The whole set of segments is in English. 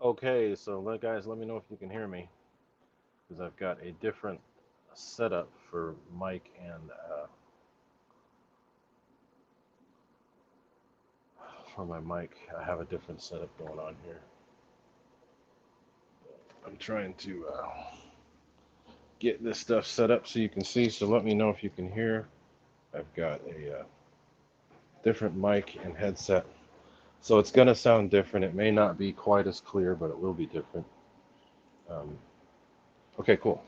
Okay, so guys, let me know if you can hear me because I've got a different setup for mic and for my mic. I have a different setup going on here. I'm trying to get this stuff set up so you can see. So let me know if you can hear. I've got a different mic and headset, so it's going to sound different. It may not be quite as clear, but it will be different. Um, okay, cool.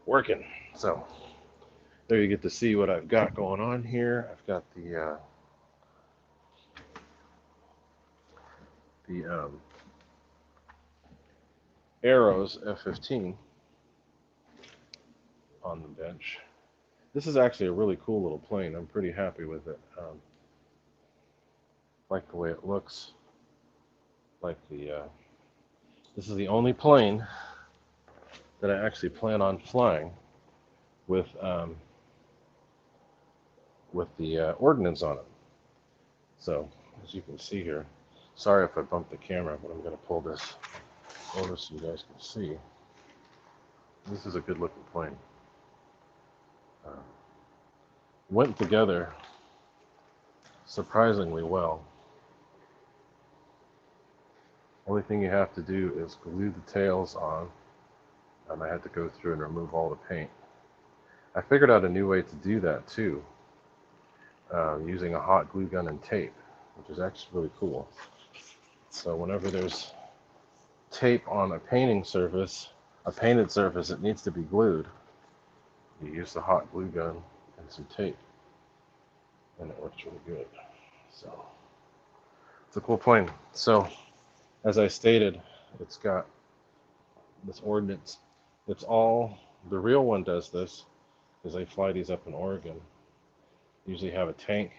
Working. So there you get to see what I've got going on here. I've got the Arrows F-15 on the bench. This is actually a really cool little plane. I'm pretty happy with it. Like the way it looks. Like this is the only plane that I actually plan on flying with the ordnance on it. So as you can see here, sorry if I bumped the camera, but I'm going to pull this over so you guys can see. This is a good looking plane. Uh, went together surprisingly well. Only thing you have to do is glue the tails on. I had to go through and remove all the paint. I figured out a new way to do that too, using a hot glue gun and tape, which is actually really cool. So whenever there's tape on a painting surface, a painted surface that needs to be glued, you use the hot glue gun and some tape, and it works really good. So it's a cool plane. So as I stated, it's got this ordnance. It's all, the real one does this, because they fly these up in Oregon. Usually have a tank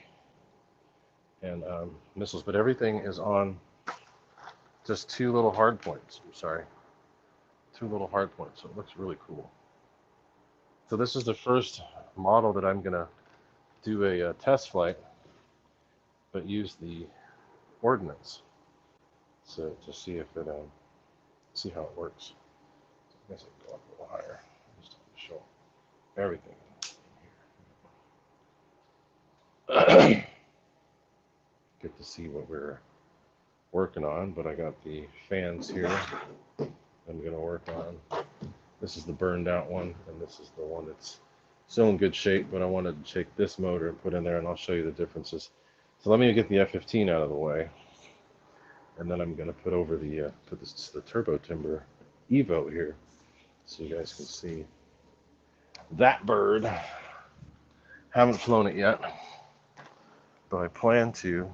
and missiles, but everything is on just two little hard points. I'm sorry, two little hard points. So it looks really cool. So this is the first model that I'm gonna do a test flight, but use the ordnance. So to see if it see how it works. So I guess I go up a little higher just to show everything. Get to see what we're working on, but I got the fans here I'm going to work on. This is the burned out one, and this is the one that's still in good shape, but I wanted to take this motor and put in there, and I'll show you the differences. So let me get the F-15 out of the way, and then I'm going to put over the turbo timber Evo here, so you guys can see that bird. Haven't flown it yet, but I plan to.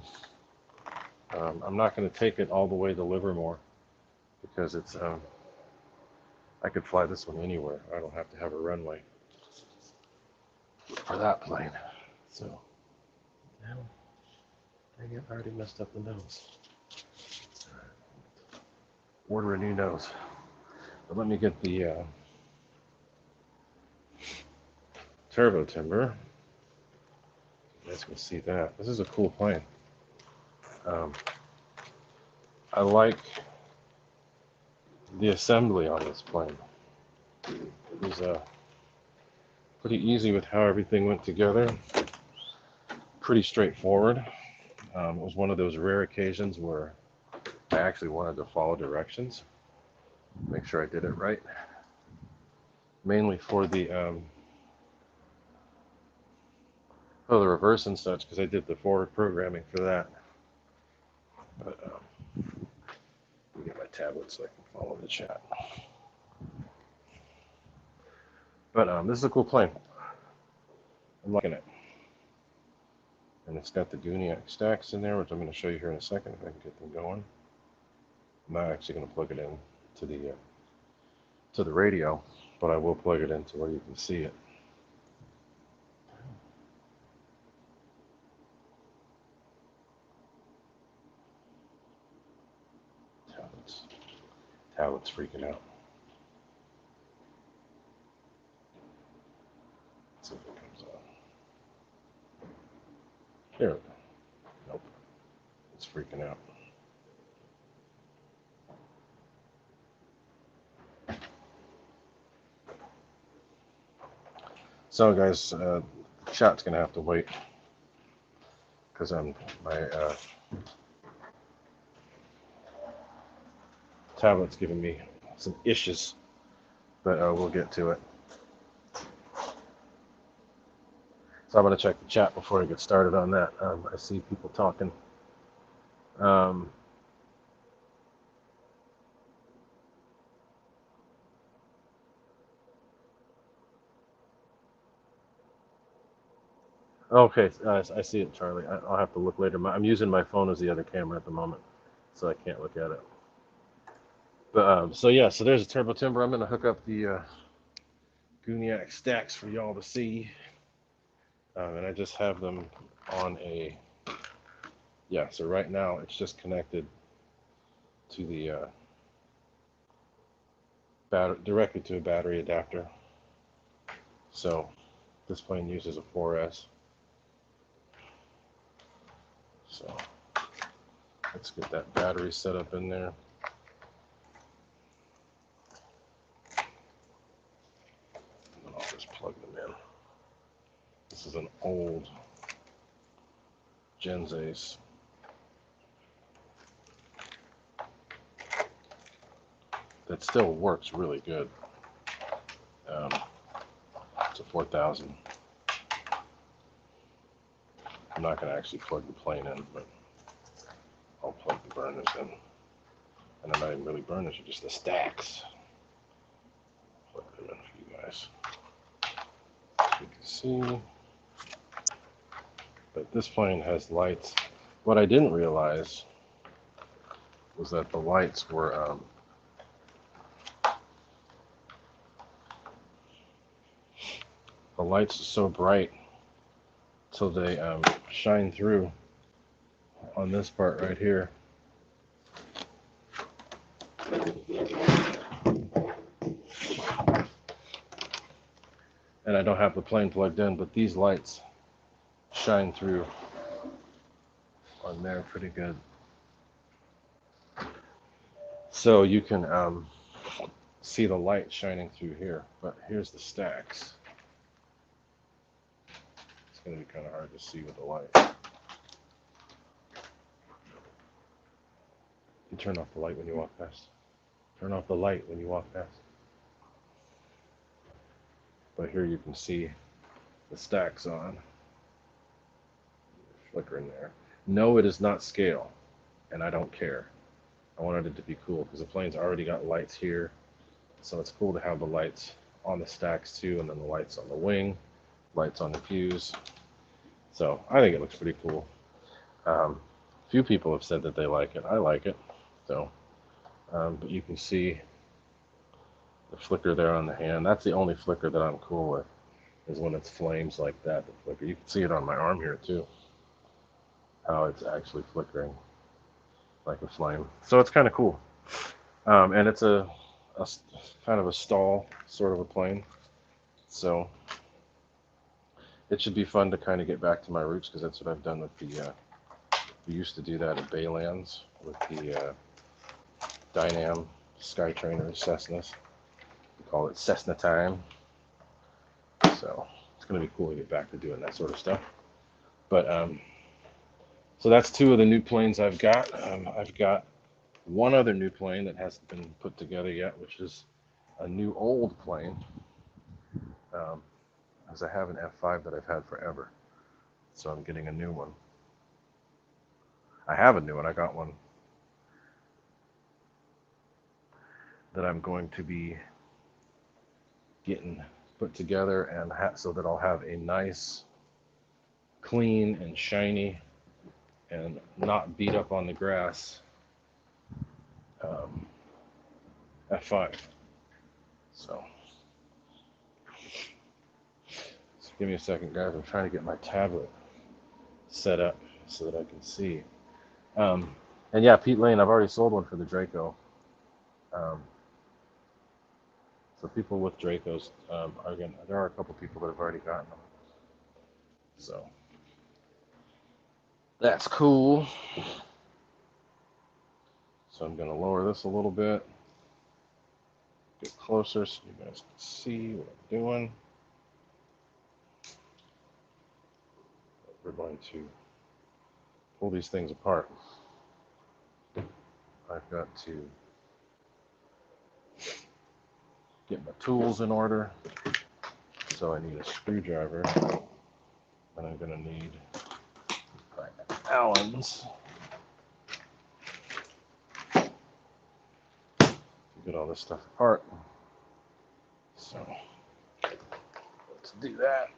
I'm not going to take it all the way to Livermore because it's I could fly this one anywhere. I don't have to have a runway for that plane. So now, dang it, I already messed up the nose. Order a new nose. But let me get the turbo timber. You guys can see that. This is a cool plane. Um, I like the assembly on this plane. It was pretty easy with how everything went together. Pretty straightforward. It was one of those rare occasions where I actually wanted to follow directions, make sure I did it right. Mainly for the reverse and such, because I did the forward programming for that. But let me get my tablet so I can follow the chat. But this is a cool plane. I'm liking it. And it's got the Gooniac stacks in there, which I'm going to show you here in a second if I can get them going. I'm not actually going to plug it in to the radio, but I will plug it into where you can see it. Tablet's freaking out. Let's see if it comes on. There we go. Nope. It's freaking out. So guys, chat's gonna have to wait because my tablet's giving me some issues, but we'll get to it. So I'm gonna check the chat before I get started on that. I see people talking. Okay, I see it, Charlie. I'll have to look later. I'm using my phone as the other camera at the moment, so I can't look at it. But so yeah, so there's a turbo timber. I'm gonna hook up the Gooniac stacks for y'all to see, and I just have them on a So right now it's just connected to the directly to a battery adapter. So this plane uses a 4S. So let's get that battery set up in there. And I'll just plug them in. This is an old Gens Ace. That still works really good. It's a 4000. I'm not going to actually plug the plane in, but I'll plug the burners in. And they're not even really burners, they're just the stacks. Plug them in for you guys. So you can see. But this plane has lights. What I didn't realize was that the lights were the lights are so bright till they shine through on this part right here. And I don't have the plane plugged in, but these lights shine through on there pretty good. So you can see the light shining through here, but here's the stacks. It's going to be kind of hard to see with the light. You turn off the light when you walk past. Turn off the light when you walk past. But here you can see the stacks on. Flicker in there. No, it is not scale, and I don't care. I wanted it to be cool because the plane's already got lights here, so it's cool to have the lights on the stacks too, and then the lights on the wing, lights on the fuse. So I think it looks pretty cool. Few people have said that they like it. I like it. So, but you can see the flicker there on the hand. That's the only flicker that I'm cool with, is when it's flames like that. The flicker. You can see it on my arm here too, how it's actually flickering like a flame. So it's kind of cool. And it's a kind of a stall sort of a plane. So it should be fun to kind of get back to my roots, because that's what I've done with the, we used to do that at Baylands with the Dynam Skytrainer Cessnas. We call it Cessna time. So it's going to be cool to get back to doing that sort of stuff. But so that's two of the new planes I've got. I've got one other new plane that hasn't been put together yet, which is a new old plane. As I have an F-5 that I've had forever. So I'm getting a new one. I have a new one. I got one that I'm going to be getting put together, and so that I'll have a nice, clean and shiny and not beat up on the grass F5. So give me a second, guys. I'm trying to get my tablet set up so that I can see. And yeah, Pete Lane, I've already sold one for the Draco. So people with Dracos are going. There are a couple people that have already gotten them. So that's cool. So I'm going to lower this a little bit, get closer so you guys can see what I'm doing. we're going to pull these things apart. I've got to get my tools in order. So I need a screwdriver, and I'm going to need my Allens to get all this stuff apart. So let's do that.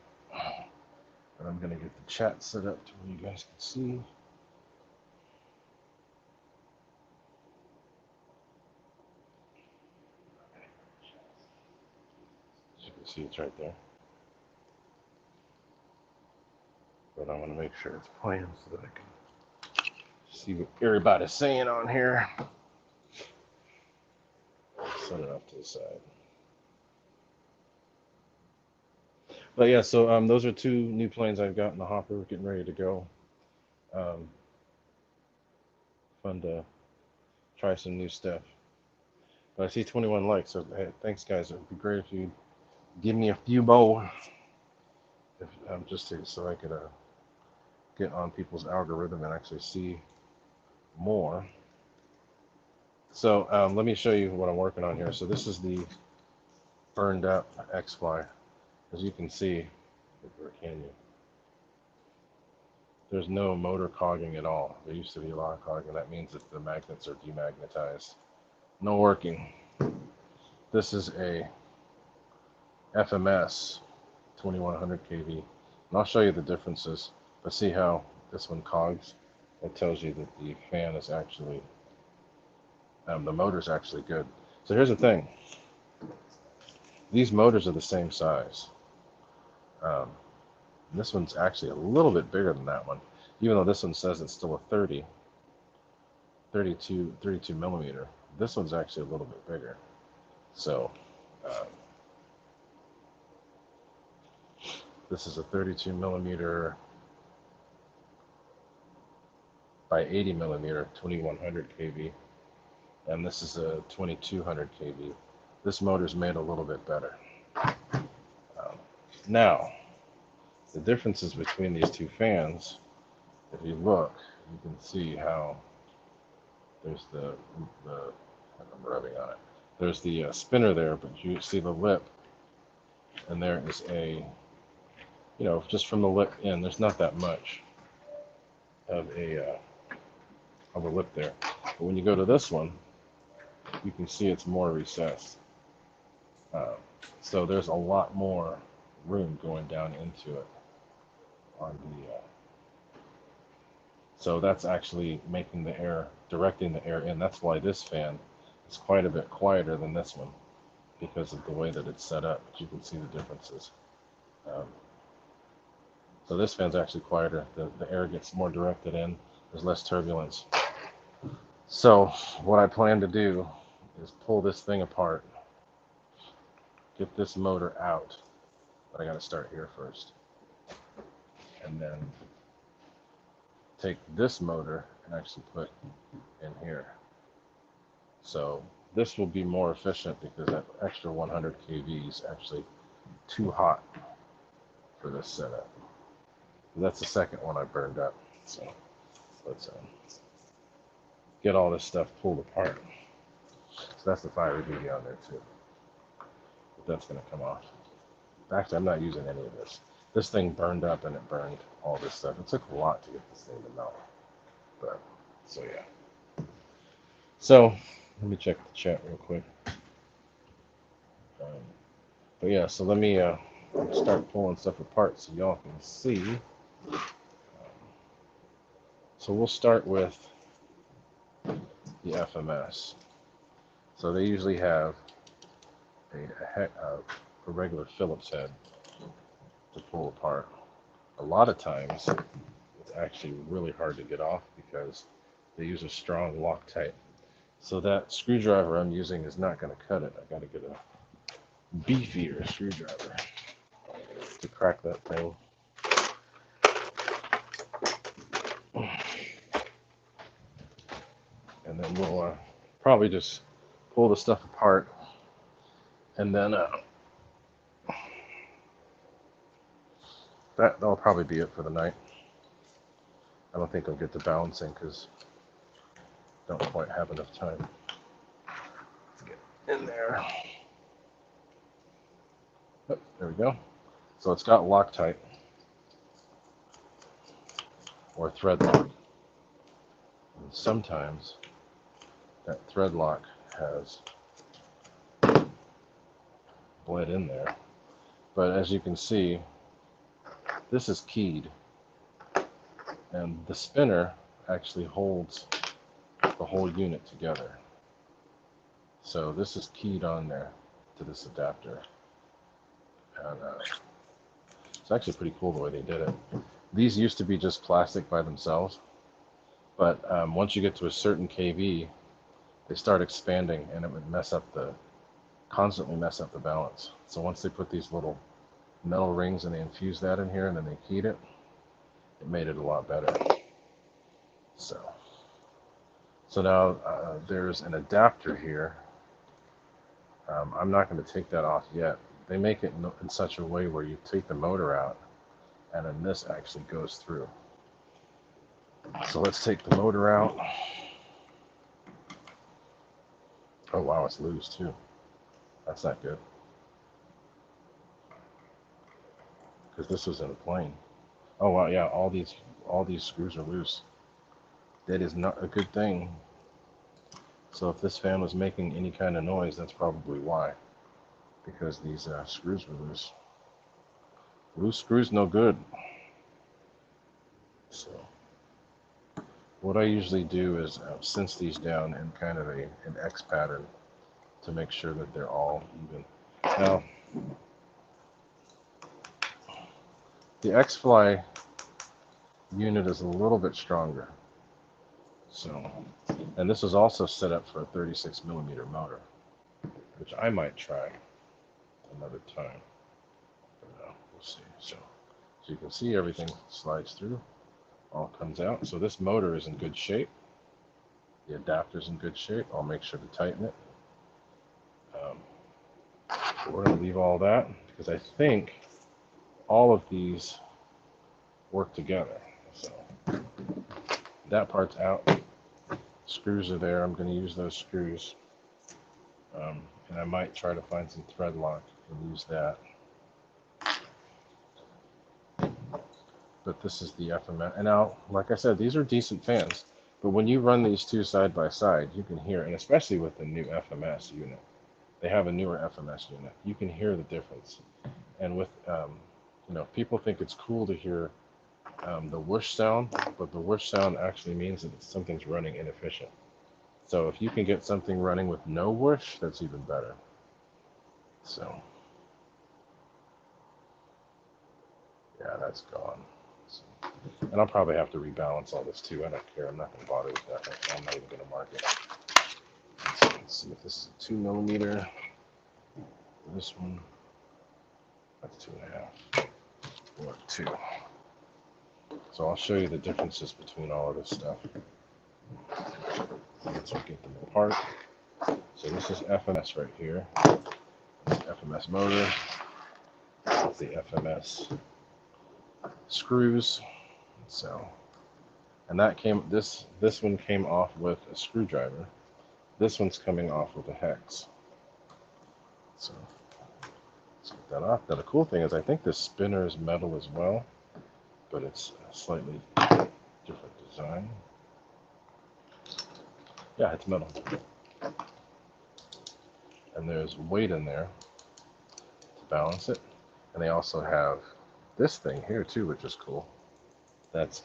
And I'm going to get the chat set up to where you guys can see. As you can see, it's right there. But I want to make sure it's playing so that I can see what everybody's saying on here. Set it off to the side. But yeah, so those are 2 new planes I've got in the hopper, getting ready to go. Fun to try some new stuff. But I see 21 likes, so hey, thanks guys. It would be great if you give me a few more, just so I could get on people's algorithm and actually see more. So let me show you what I'm working on here. So this is the burned up Xfly. As you can see, or can you? There's no motor cogging at all. There used to be a lot of cogging. That means that the magnets are demagnetized. No working. This is a FMS 2100 kV. And I'll show you the differences. But see how this one cogs? It tells you that the fan is actually, the motor's actually good. So here's the thing. These motors are the same size. This one's actually a little bit bigger than that one, even though this one says it's still a 32 millimeter. This one's actually a little bit bigger. So this is a 32 millimeter by 80 millimeter 2100 kV, and this is a 2200 kV. This motor's made a little bit better. Now, the differences between these 2 fans, if you look, you can see how there's the I'm rubbing on it. There's the spinner there, but you see the lip, and there is a, just from the lip in, there's not that much of a lip there. But when you go to this one, you can see it's more recessed. So there's a lot more room going down into it on the so that's actually making the air, directing the air in. That's why this fan is quite a bit quieter than this one, because of the way that it's set up. But you can see the differences. So this fan's actually quieter. The air gets more directed in. There's less turbulence. So what I plan to do is pull this thing apart, get this motor out. But I got to start here first, and then take this motor and actually put in here. So this will be more efficient because that extra 100 kV is actually too hot for this setup. That's the second one I burned up. So let's get all this stuff pulled apart. So that's the fire duty on there too. But that's going to come off. Actually, I'm not using any of this. This thing burned up and it burned all this stuff. It took a lot to get this thing to melt. But, so yeah. So, let me check the chat real quick. But yeah, so let me start pulling stuff apart so y'all can see. So we'll start with the FMS. So they usually have a regular Phillips head to pull apart. A lot of times it's actually really hard to get off because they use a strong Loctite. So that screwdriver I'm using is not going to cut it. I got to get a beefier screwdriver to crack that thing. And then we'll probably just pull the stuff apart, and then that'll probably be it for the night. I don't think I'll get to balancing because I don't quite have enough time to get in there. Oh, there we go. So it's got Loctite or thread lock. And sometimes that thread lock has bled in there. But as you can see, this is keyed. And the spinner actually holds the whole unit together. So this is keyed on there to this adapter. And it's actually pretty cool the way they did it. These used to be just plastic by themselves, but once you get to a certain kV, they start expanding, and it would constantly mess up the balance. So once they put these little metal rings and they infused that in here and then they keyed it, it made it a lot better. So now there's an adapter here. I'm not going to take that off yet. They make it in such a way where you take the motor out and then this actually goes through. So let's take the motor out. Oh wow, it's loose too. That's not good. Because this was in a plane. Oh wow, yeah, all these screws are loose. That is not a good thing. So if this fan was making any kind of noise, that's probably why. Because these screws were loose. Loose screws no good. So what I usually do is cinch these down in kind of an X pattern to make sure that they're all even. Now, the Xfly unit is a little bit stronger. So, and this is also set up for a 36mm motor, which I might try another time. But, we'll see. So you can see everything slides through, all comes out. So this motor is in good shape. The adapter's in good shape. I'll make sure to tighten it. We're going to leave all that because I think all of these work together. So that part's out. Screws are there. I'm going to use those screws. And I might try to find some thread lock and use that. But this is the FMS. And now, like I said, these are decent fans. But when you run these two side by side, you can hear, and especially with the new FMS unit, they have a newer FMS unit, you can hear the difference. And with, people think it's cool to hear the whoosh sound, but the whoosh sound actually means that something's running inefficient. So if you can get something running with no whoosh, that's even better. So, yeah, that's gone. So, and I'll probably have to rebalance all this too. I don't care. I'm not going to bother with that right now. I'm not even going to mark it. Let's see if this is a 2mm. This one, that's 2.5 or 2. So I'll show you the differences between all of this stuff. Let's get them apart. So this is FMS right here. FMS motor. That's the FMS screws. So, and that came. This one came off with a screwdriver. This one's coming off with a hex. So let's get that off. Now the cool thing is, I think this spinner is metal as well, but it's a slightly different design. Yeah, it's metal. And there's weight in there to balance it. And they also have this thing here too, which is cool. That's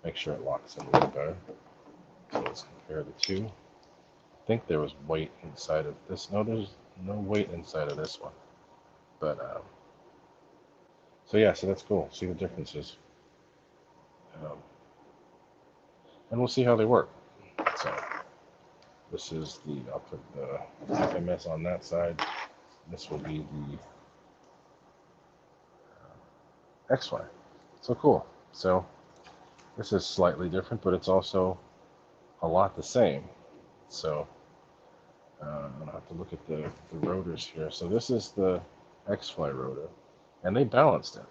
make sure it locks in a little better. So let's compare the two. I think there was weight inside of this. No, there's no weight inside of this one. But so yeah, so that's cool. See the differences. And we'll see how they work. So this is I'll put the FMS on that side. This will be the Xfly. So cool. So this is slightly different, but it's also a lot the same. So I'll have to look at the rotors here. So this is the Xfly rotor, and they balanced it.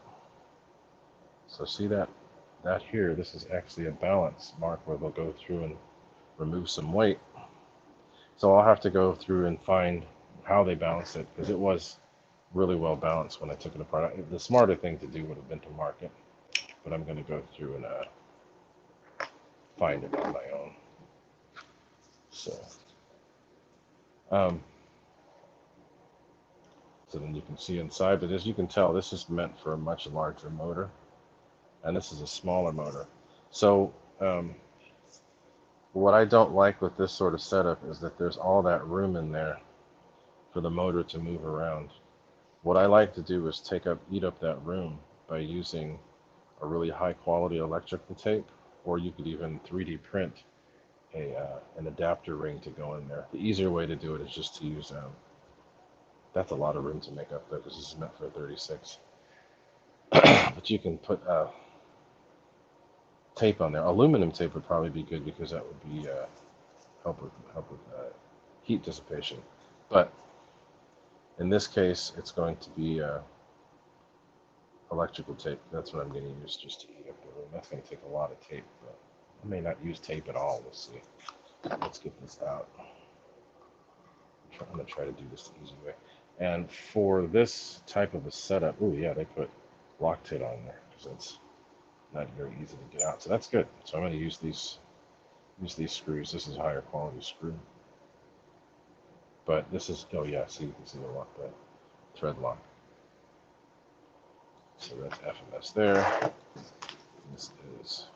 So see that that here, this is actually a balance mark where they'll go through and remove some weight. So I'll have to go through and find how they balance it, because it was really well balanced when I took it apart. The smarter thing to do would have been to mark it, but I'm going to go through and find it on my own. So, so then you can see inside, but as you can tell, this is meant for a much larger motor, and this is a smaller motor. So what I don't like with this sort of setup is that there's all that room in there for the motor to move around. What I like to do is eat up that room by using a really high quality electrical tape, or you could even 3D print an adapter ring to go in there. The easier way to do it is just to use, that's a lot of room to make up though, because this is meant for a 36. But you can put tape on there. Aluminum tape would probably be good, because that would be help with heat dissipation. But in this case, it's going to be electrical tape. That's what I'm going to use just to eat up the room. That's going to take a lot of tape, but I may not use tape at all. We'll see. Let's get this out. I'm going to try to do this the easy way. And for this type of a setup, oh yeah, they put Loctite on there, because it's not very easy to get out. So that's good. So I'm going to use these screws. This is a higher quality screw. But this is, oh yeah, see, you can see the lock, the thread lock. So that's FMS there. This is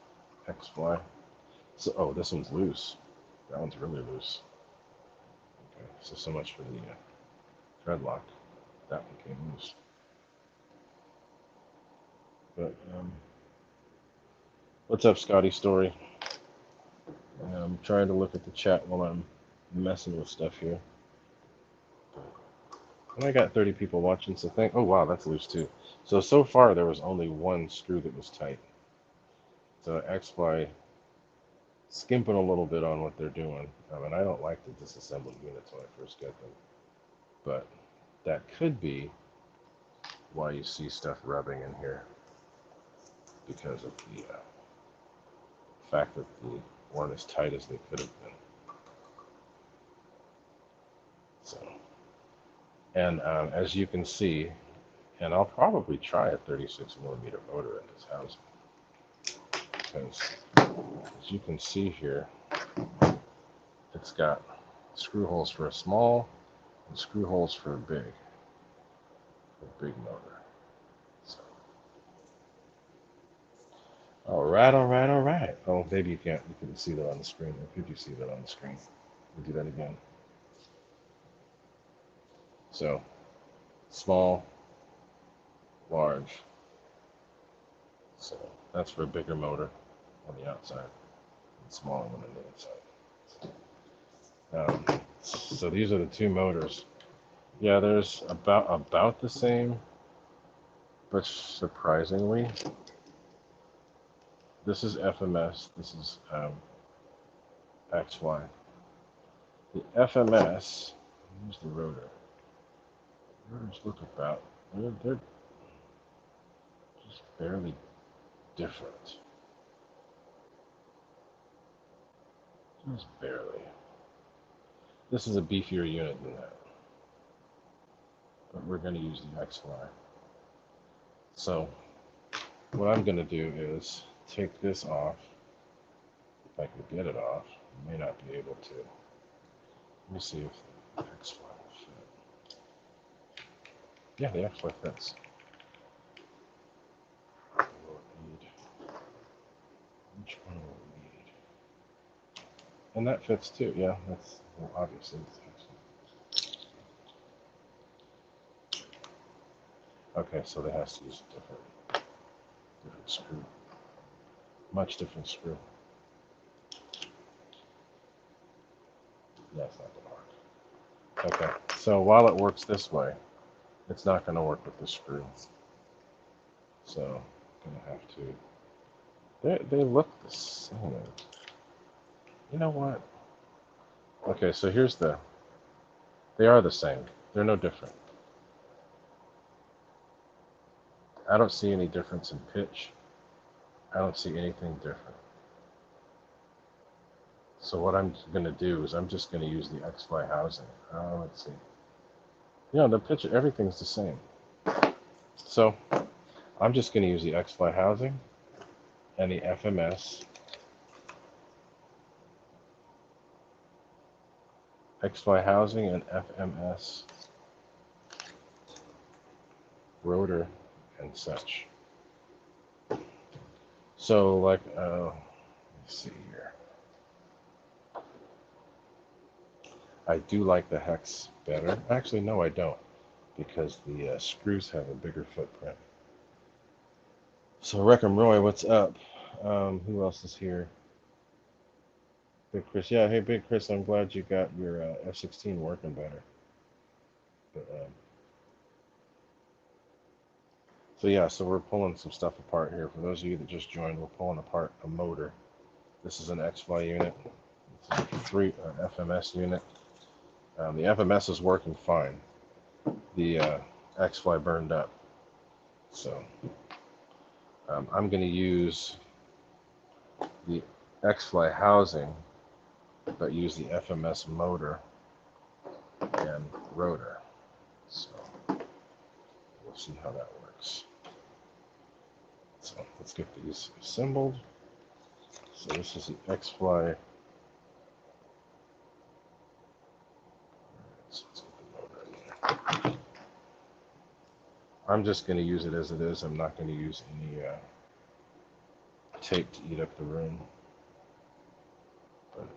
Xfly. So, oh, this one's loose. That one's really loose. Okay, so much for the thread lock. That one came loose. But what's up, Scotty Story? I'm trying to look at the chat while I'm messing with stuff here. And I got 30 people watching, so oh wow, that's loose too. So far there was only one screw that was tight. So Xfly skimping a little bit on what they're doing. And I don't like the disassembled units when I first get them. But that could be why you see stuff rubbing in here, because of the fact that they weren't as tight as they could have been. So, and as you can see, and I'll probably try a 36 millimeter motor in this house, because as you can see here, it's got screw holes for a small and screw holes for a big motor. So, all right. Oh, maybe you couldn't see that on the screen. Or could you see that on the screen? We'll do that again. So, small, large. So that's for a bigger motor on the outside, and smaller one on the inside. So these are the two motors. Yeah, there's about the same, but surprisingly, this is FMS. This is XY. The FMS. Here's the rotor. Rotors look about. They're just barely different. Just barely. This is a beefier unit than that. But we're going to use the Xfly. So what I'm going to do is take this off. If I can get it off, I may not be able to. Let me see if the Xfly will fit. Yeah, the Xfly fits. Which one will we need? And that fits too. Yeah, that's obviously. Okay, so they have to use a different screw. Much different screw. Yeah, it's not going to work. Okay, so while it works this way, it's not going to work with the screw. So I'm going to have to. They look the same. You know what? Okay, so here's they are the same. They're no different. I don't see any difference in pitch. I don't see anything different. So what I'm going to do is I'm just going to use the Xfly housing. Let's see. You know, the picture, everything's the same. So I'm just going to use the Xfly housing and the FMS. Xfly housing and FMS rotor and such. So like, let's see here. I do like the hex better. Actually, no, I don't, because the screws have a bigger footprint. So Wreckham Roy, what's up? Who else is here? Big Chris. Yeah, hey, Big Chris, I'm glad you got your F-16 working better. But, so yeah, so we're pulling some stuff apart here. For those of you that just joined, we're pulling apart a motor. This is an Xfly unit. This is a FMS unit. The FMS is working fine. The Xfly burned up. So I'm going to use the Xfly housing, but use the FMS motor and rotor. So we'll see how that works. So let's get these assembled. So this is the Xfly. Let's get the motor in there. I'm just going to use it as it is. I'm not going to use any tape to eat up the room. But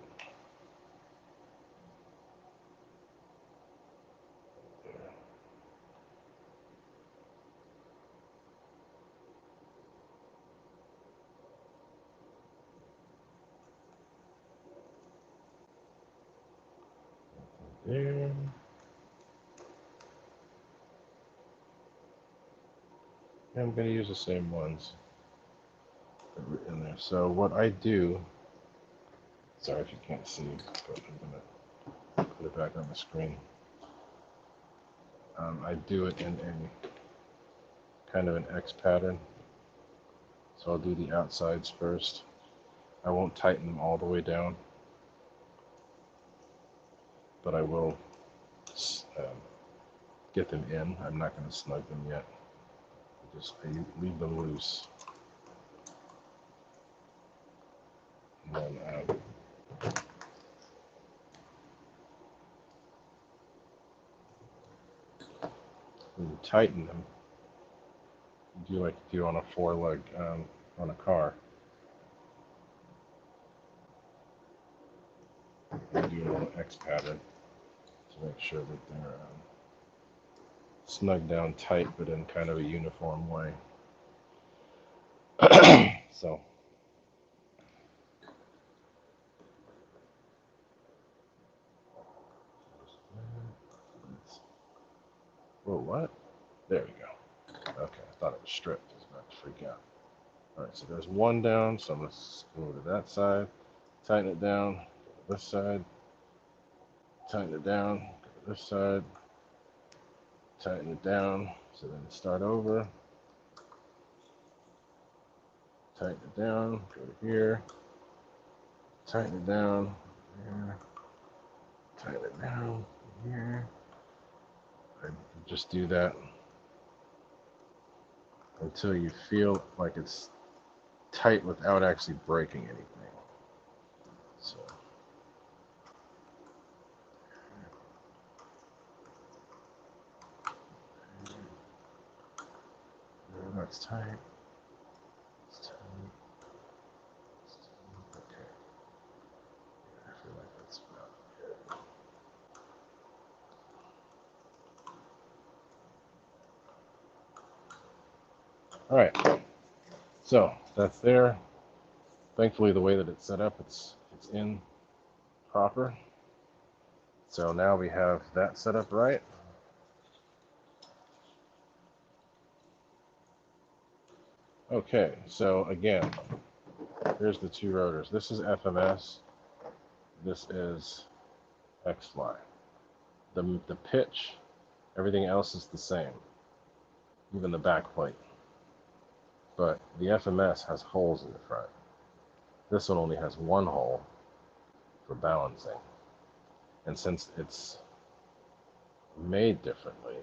there. I'm going to use the same ones that were in there. So what I do, sorry if you can't see, but I'm going to put it back on the screen. I do it in a kind of an X pattern. So I'll do the outsides first. I won't tighten them all the way down, but I will get them in. I'm not going to snug them yet. I leave them loose. And then when you tighten them, you do like you do on a four-leg on a car. You do a little X pattern to make sure that they're snug down tight, but in kind of a uniform way. So. Whoa, what? There we go. Okay, I thought it was stripped. I was about to freak out. Alright, so there's one down, so I'm going to go to that side, tighten it down, go to this side, tighten it down, go to this side, tighten it down, so then start over, tighten it down, go to here, tighten it down, here, tighten it down, here. I just do that until you feel like it's tight without actually breaking anything. So that's tight. It's tight. It's tight. Okay. I feel like that's about good. All right. So that's there. Thankfully, the way that it's set up, it's in proper. So now we have that set up right. Okay, so again, here's the two rotors. This is FMS. This is Xfly. The pitch, everything else is the same, even the back plate. but the FMS has holes in the front. This one only has one hole for balancing. And since it's made differently,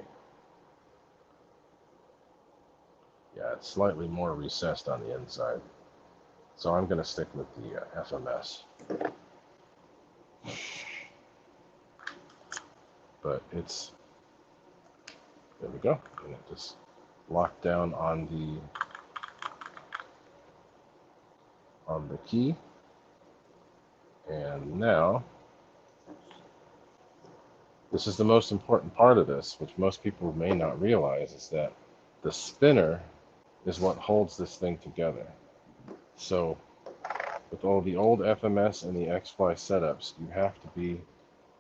yeah, it's slightly more recessed on the inside. So I'm going to stick with the FMS. But it's, there we go. And it just locked down on the key. And now, this is the most important part of this, which most people may not realize, is that the spinner is what holds this thing together. So with all the old FMS and the Xfly setups, you have to be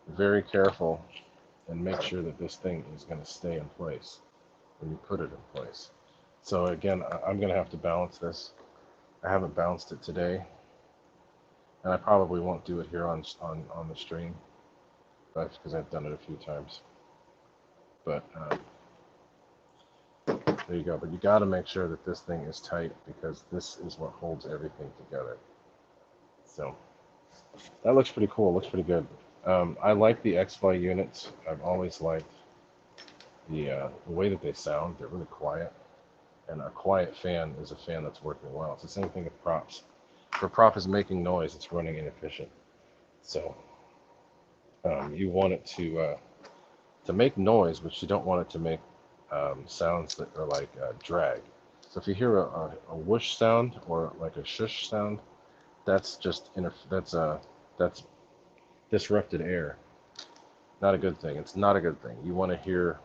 very careful and make sure that this thing is going to stay in place when you put it in place. So again, I'm going to have to balance this. I haven't balanced it today, and I probably won't do it here on the stream, but because I've done it a few times. But there you go. But you got to make sure that this thing is tight, because this is what holds everything together. So that looks pretty cool. Looks pretty good. I like the Xfly units. I've always liked the way that they sound. They're really quiet, and a quiet fan is a fan that's working well. It's the same thing with props. If a prop is making noise, it's running inefficient. So you want it to make noise, but you don't want it to make sounds that are like drag. So if you hear a whoosh sound or like a shush sound, that's just that's disrupted air. Not a good thing. It's not a good thing. You want to hear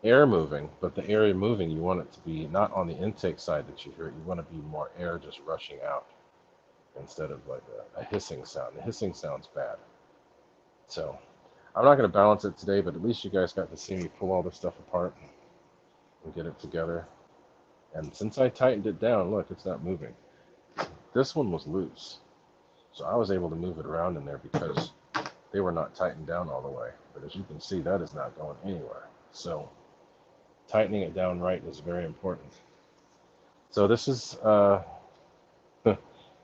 air moving, but the air moving, you want it to be not on the intake side that you hear it. You want to be more air just rushing out instead of like a hissing sound. The hissing sound's bad. So I'm not going to balance it today, but at least you guys got to see me pull all this stuff apart and get it together. And since I tightened it down, look, it's not moving. This one was loose, so I was able to move it around in there because they were not tightened down all the way. But as you can see, that is not going anywhere. So tightening it down right is very important. So this is kind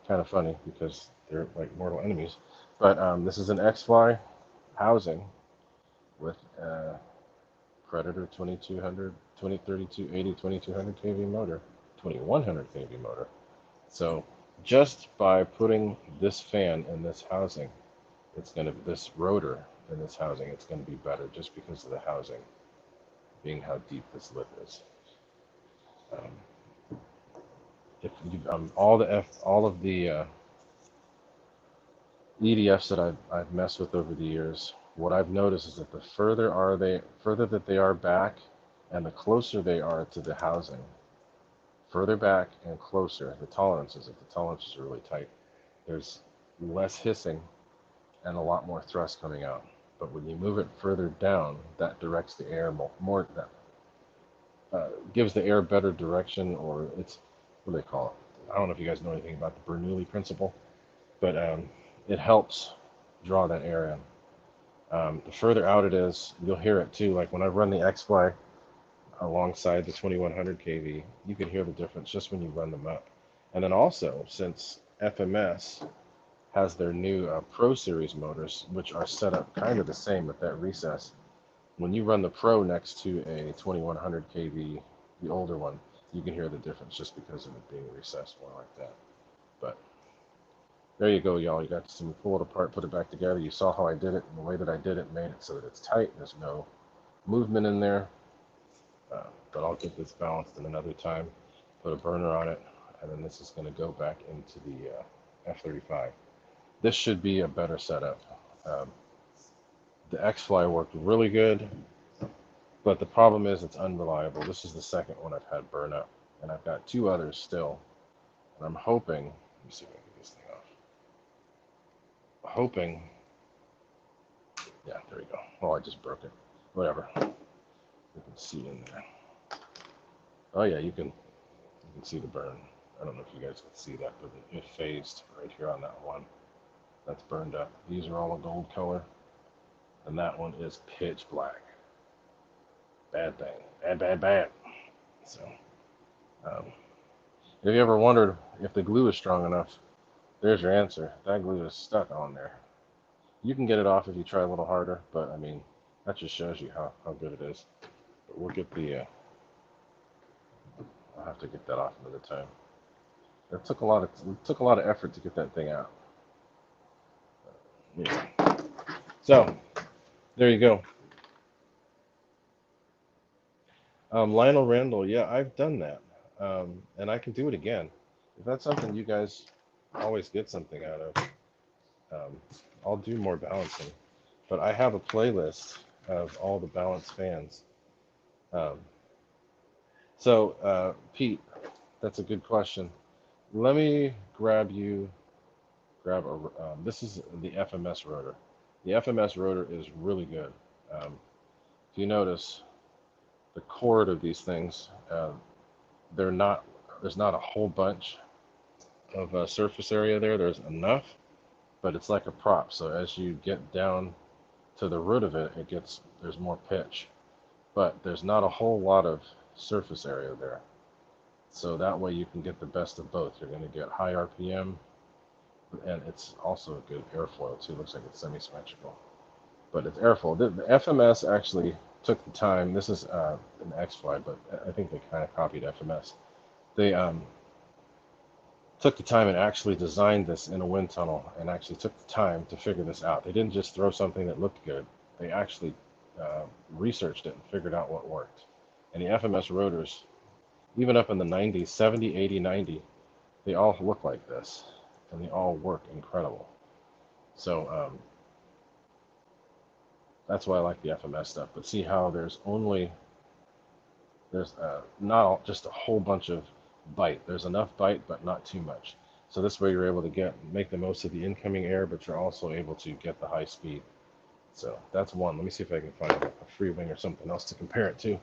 of funny because they're like mortal enemies. But this is an Xfly housing with Predator 2200, 2032, 80, 2200 kV motor, 2100 kV motor. So just by putting this fan in this housing, this rotor in this housing, it's going to be better just because of the housing being how deep this lip is. If you, all of the EDFs that I've messed with over the years, what I've noticed is that the further that they are back, and the closer they are to the housing, further back and closer, if the tolerances are really tight, there's less hissing and a lot more thrust coming out. But when you move it further down, that directs the air more. That gives the air better direction, or it's, what do they call it? I don't know if you guys know anything about the Bernoulli principle, but it helps draw that air in. The further out it is, you'll hear it too. Like when I run the Xfly alongside the 2100 kV, you can hear the difference just when you run them up. And then also, since FMS has their new Pro Series motors, which are set up kind of the same with that recess, when you run the Pro next to a 2100 kV, the older one, you can hear the difference just because of it being recessed more like that. But there you go, y'all. You got to see me pull it apart, put it back together. You saw how I did it, and the way that I did it made it so that it's tight. There's no movement in there. But I'll get this balanced in another time, put a burner on it, and then this is going to go back into the F-35. This should be a better setup. The Xfly worked really good, but the problem is it's unreliable. This is the second one I've had burn up, and I've got two others still. And I'm hoping, let me see if I can get this thing off. Hoping, yeah, there we go. Oh, I just broke it. Whatever. You can see in there. Oh yeah, you can see the burn. I don't know if you guys can see that, but it phased right here on that one. That's burned up. These are all a gold color, and that one is pitch black. Bad thing. Bad. So, If you ever wondered if the glue is strong enough, there's your answer. That glue is stuck on there. You can get it off if you try a little harder, but I mean, that just shows you how good it is. But we'll get the, I'll have to get that off another time. It took a lot of effort to get that thing out. Yeah. So, there you go. Lionel Randall, yeah, I've done that. And I can do it again. If that's something you guys always get something out of, um, I'll do more balancing. But I have a playlist of all the balance fans. Um, Pete, that's a good question. Let me grab this is the FMS rotor. The FMS rotor is really good. If you notice, the chord of these things, they're not, there's not a whole bunch of surface area there. There's enough, but it's like a prop. So as you get down to the root of it, there's more pitch, but there's not a whole lot of surface area there. So that way you can get the best of both. You're going to get high RPM, and it's also a good airfoil too. It looks like it's semi-symmetrical, but it's airfoil. The FMS actually took the time. This is an Xfly, but I think they kind of copied FMS. They took the time and actually designed this in a wind tunnel, and actually took the time to figure this out. They didn't just throw something that looked good. They actually researched it and figured out what worked. And the FMS rotors, even up in the 90s, 70, 80, 90, they all look like this, and they all work incredible. So that's why I like the FMS stuff. But see how there's not just a whole bunch of bite. There's enough bite, but not too much. So this way you're able to make the most of the incoming air, but you're also able to get the high speed. So that's one. Let me see if I can find a Freewing or something else to compare it to.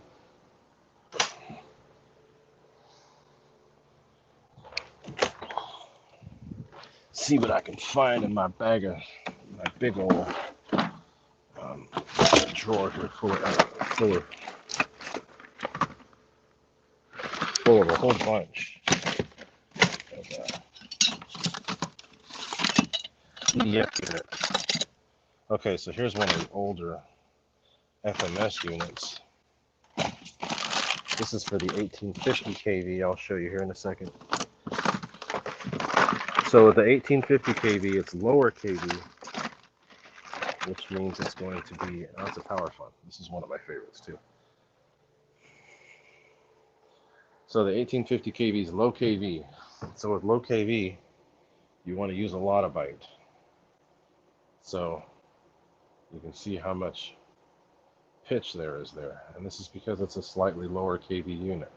See what I can find in my bag of my big old drawer here full of a whole bunch of EF units. Okay, so here's one of the older FMS units. This is for the 1850 kV. I'll show you here in a second. So with the 1850 kV, it's lower kV, which means it's going to be, that's a power fun. This is one of my favorites too. So the 1850 kV is low kV. So with low kV, you want to use a lot of bite. So you can see how much pitch there is there. And this is because it's a slightly lower kV unit.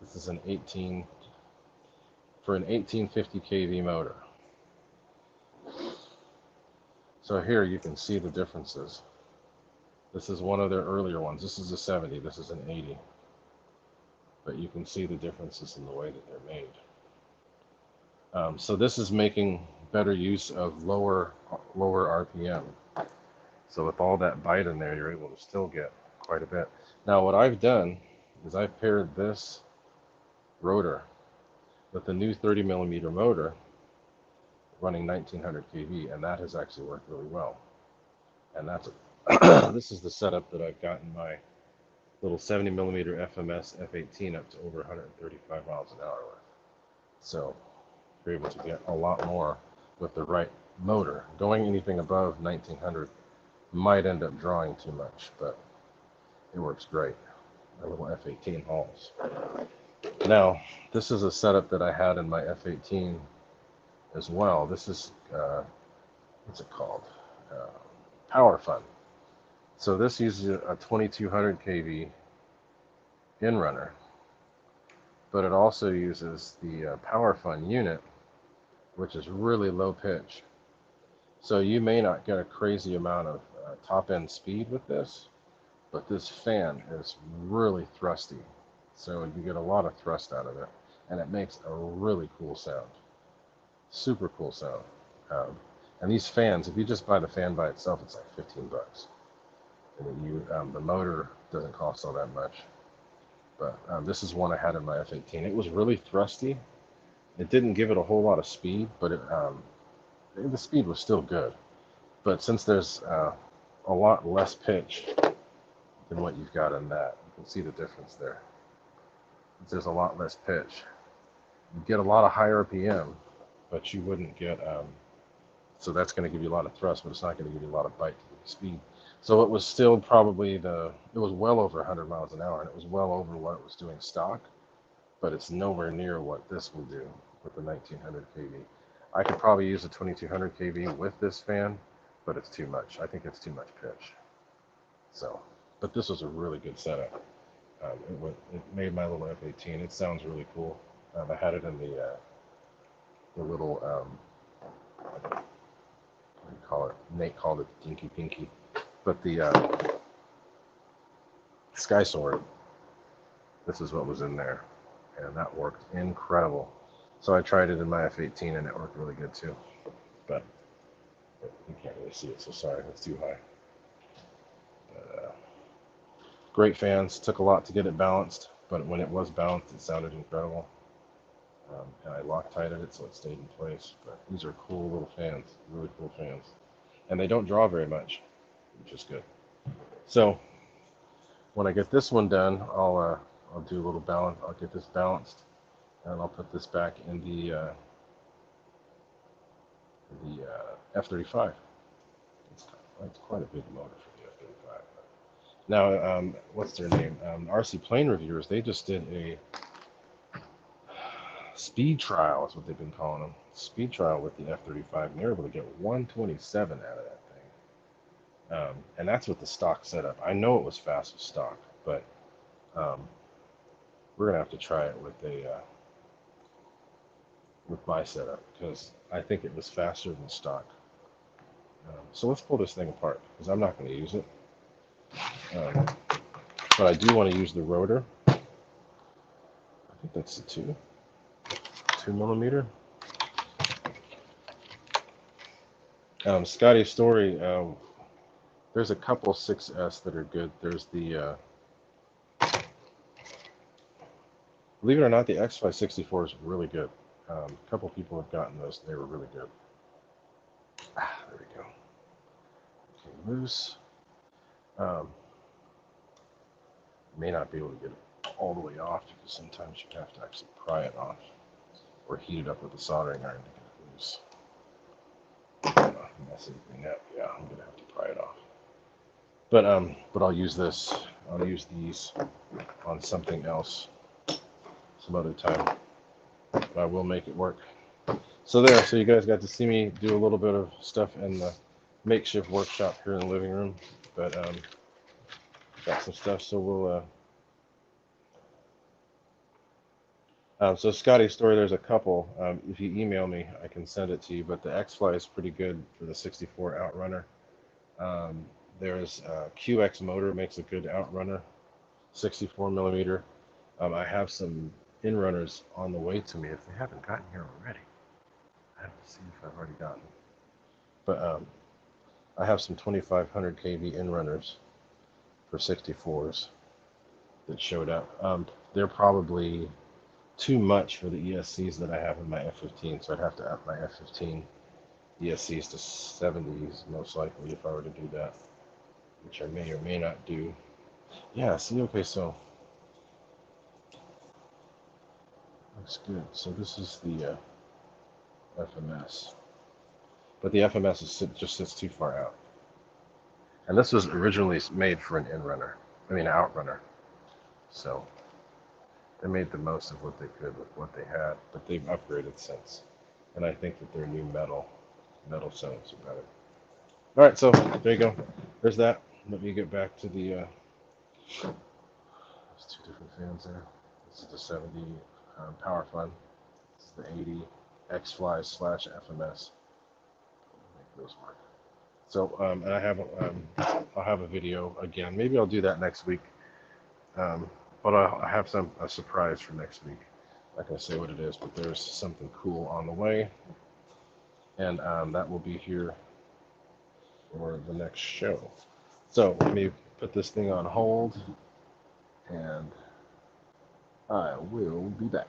This is an 1850 kV motor. So here you can see the differences. This is one of their earlier ones. This is a 70, this is an 80. But you can see the differences in the way that they're made. So this is making better use of lower RPM. So with all that bite in there, you're able to still get quite a bit. Now what I've done is I've paired this rotor with the new 30 millimeter motor running 1900 kV, and that has actually worked really well. And that's this is the setup that I've gotten my little 70 millimeter FMS F-18 up to over 135 miles an hour with. So you're able to get a lot more with the right motor. Going anything above 1900 might end up drawing too much, but it works great. My little F-18 hauls. Now, this is a setup that I had in my F-18 as well. This is, what's it called? Power Fun. So this uses a 2200 kV in-runner, but it also uses the Power Fun unit, which is really low pitch. So you may not get a crazy amount of top end speed with this, but this fan is really thrusty. So you get a lot of thrust out of it, and it makes a really cool sound. Super cool sound. And these fans, if you just buy the fan by itself, it's like 15 bucks. And the motor doesn't cost all that much. But this is one I had in my F-18. It was really thrusty, It didn't give it a whole lot of speed, but the speed was still good. But since there's a lot less pitch than what you've got in that, you can see the difference there. There's a lot less pitch. You get a lot of high RPM, but you wouldn't get, so that's going to give you a lot of thrust, but it's not going to give you a lot of bite to give you speed. So it was still probably it was well over 100 miles an hour, and it was well over what it was doing stock, but it's nowhere near what this will do with the 1900 kV. I could probably use a 2200 kV with this fan, but it's too much. I think it's too much pitch. So, but this was a really good setup. It made my little F-18. It sounds really cool. I had it in the little, what do you call it? Nate called it Dinky Pinky. But the Sky Sword, this is what was in there. And that worked incredible. So I tried it in my F-18 and it worked really good too. But you can't really see it, so sorry, it's too high. But, great fans. Took a lot to get it balanced, but when it was balanced, it sounded incredible. And I Loctited it so it stayed in place. But these are cool little fans, really cool fans. And they don't draw very much, which is good. So when I get this one done, I'll do a little balance. I'll get this balanced, and I'll put this back in the F-35. It's quite a big motor for the F-35. Now, what's their name? RC Plane Reviewers. They just did a speed trial, is what they've been calling them. Speed trial with the F-35, and they're able to get 127 out of that thing. And that's with the stock setup. I know it was fast with stock, but we're gonna have to try it with my setup because I think it was faster than stock. So let's pull this thing apart because I'm not going to use it. But I do want to use the rotor. I think that's the 2 millimeter. Scotty's story. There's a couple 6S that are good. There's the believe it or not, the Xfly 64 is really good. A couple people have gotten those. They were really good. There we go. Okay, loose. May not be able to get it all the way off because sometimes you have to actually pry it off or heat it up with a soldering iron to get it loose. Mess anything up. Yeah, I'm gonna have to pry it off. But I'll use this. I'll use these on something else some other time. But I will make it work. So there, so you guys got to see me do a little bit of stuff in the makeshift workshop here in the living room. But got some stuff, so we'll so Scotty's story, there's a couple. If you email me, I can send it to you. But the Xfly is pretty good for the 64 Outrunner. There's QX motor makes a good Outrunner, 64 millimeter. I have some in-runners on the way to me if they haven't gotten here already. I have to see if I've already gotten them. But I have some 2500 kV in-runners for 64s that showed up. They're probably too much for the ESCs that I have in my F-15, so I'd have to up my F-15 ESCs to 70s most likely if I were to do that, which I may or may not do. Yeah, see, okay, so looks good. So this is the FMS, but the FMS just sits too far out. And this was originally made for an in-runner, outrunner. So they made the most of what they could with what they had, but they've upgraded since. And I think that their new metal setups are better. All right, so there you go. There's that. Let me get back to the. There's 2 different fans there. This is the 70 Power Fun. This is the 80 Xfly / FMS. Make those work. So, and I have, I'll have a video again. Maybe I'll do that next week. But I have a surprise for next week. I'm not gonna say what it is, but there's something cool on the way, and that will be here for the next show. So let me put this thing on hold, and I will be back.